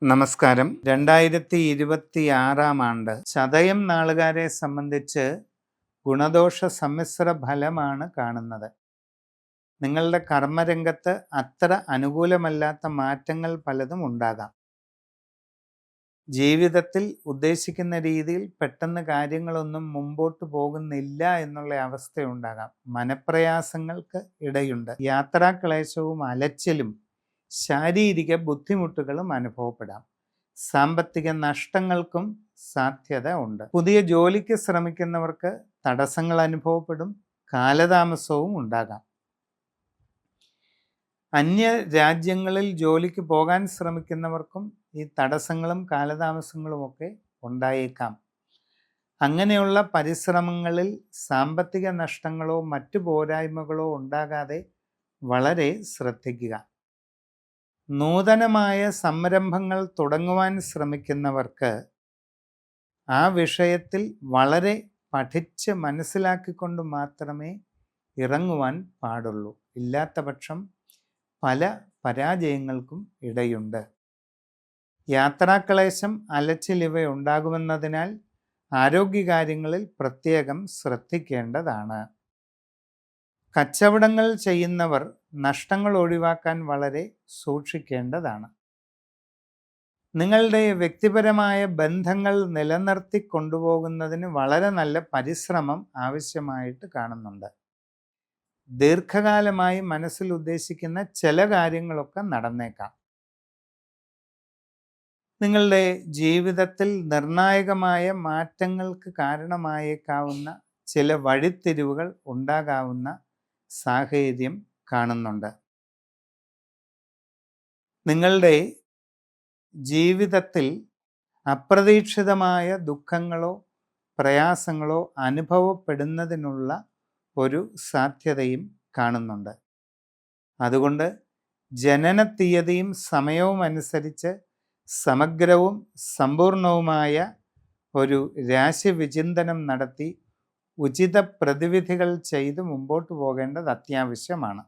നമസ്കാരം. 2026 ചതയം നാളുകാരെ സംബന്ധിച്ച് ഗുണദോഷ സമ്മിശ്ര ഫലമാണ് കാണുന്നത്. നിങ്ങളുടെ കർമ്മരംഗത്ത് അത്ര അനുകൂലമല്ലാത്ത മാറ്റങ്ങൾ പലതും ഉണ്ടാകാം. ജീവിതത്തിൽ ഉദ്ദേശിക്കുന്ന രീതിയിൽ പെട്ടെന്ന് കാര്യങ്ങളൊന്നും മുമ്പോട്ട് പോകുന്നില്ല എന്നുള്ള അവസ്ഥയുണ്ടാകാം. മനപ്രയാസങ്ങൾക്ക് ഇടയുണ്ട്. യാത്രാക്ലേശവും അലച്ചിലും ശാരീരിക ബുദ്ധിമുട്ടുകളും അനുഭവപ്പെടാം. സാമ്പത്തിക നഷ്ടങ്ങൾക്കും സാധ്യത ഉണ്ട്. പുതിയ ജോലിക്ക് ശ്രമിക്കുന്നവർക്ക് തടസ്സങ്ങൾ അനുഭവപ്പെടും. കാലതാമസവും ഉണ്ടാകാം. അന്യ രാജ്യങ്ങളിൽ ജോലിക്ക് പോകാൻ ശ്രമിക്കുന്നവർക്കും ഈ തടസ്സങ്ങളും കാലതാമസങ്ങളുമൊക്കെ ഉണ്ടായേക്കാം. അങ്ങനെയുള്ള പരിശ്രമങ്ങളിൽ സാമ്പത്തിക നഷ്ടങ്ങളോ മറ്റു പോരായ്മകളോ ഉണ്ടാകാതെ വളരെ ശ്രദ്ധിക്കുക. നൂതനമായ സംരംഭങ്ങൾ തുടങ്ങുവാൻ ശ്രമിക്കുന്നവർക്ക് ആ വിഷയത്തിൽ വളരെ പഠിച്ച് മനസ്സിലാക്കിക്കൊണ്ട് മാത്രമേ ഇറങ്ങുവാൻ പാടുള്ളൂ. ഇല്ലാത്ത പക്ഷം പല പരാജയങ്ങൾക്കും ഇടയുണ്ട്. യാത്രാക്ലേശം അലച്ചിലിവ ഉണ്ടാകുമെന്നതിനാൽ ആരോഗ്യകാര്യങ്ങളിൽ പ്രത്യേകം ശ്രദ്ധിക്കേണ്ടതാണ്. കച്ചവടങ്ങൾ ചെയ്യുന്നവർ നഷ്ടങ്ങൾ ഒഴിവാക്കാൻ വളരെ സൂക്ഷിക്കേണ്ടതാണ്. നിങ്ങളുടെ വ്യക്തിപരമായ ബന്ധങ്ങൾ നിലനിർത്തി കൊണ്ടുപോകുന്നതിന് വളരെ നല്ല പരിശ്രമം ആവശ്യമായിട്ട് കാണുന്നുണ്ട്. ദീർഘകാലമായി മനസ്സിൽ ഉദ്ദേശിക്കുന്ന ചില കാര്യങ്ങളൊക്കെ നടന്നേക്കാം. നിങ്ങളുടെ ജീവിതത്തിൽ നിർണായകമായ മാറ്റങ്ങൾക്ക് കാരണമായേക്കാവുന്ന ചില വഴിത്തിരിവുകൾ ഉണ്ടാകാവുന്ന സാഹചര്യം കാണുന്നുണ്ട്. നിങ്ങളുടെ ജീവിതത്തിൽ അപ്രതീക്ഷിതമായ ദുഃഖങ്ങളോ പ്രയാസങ്ങളോ അനുഭവപ്പെടുന്നതിനുള്ള ഒരു സാധ്യതയും കാണുന്നുണ്ട്. അതുകൊണ്ട് ജനന തീയതിയും സമയവും അനുസരിച്ച് സമഗ്രവും സമ്പൂർണവുമായ ഒരു രാശിവിചിന്തനം നടത്തി ഉചിത പ്രതിവിധികൾ ചെയ്ത് മുമ്പോട്ട് പോകേണ്ടത് അത്യാവശ്യമാണ്.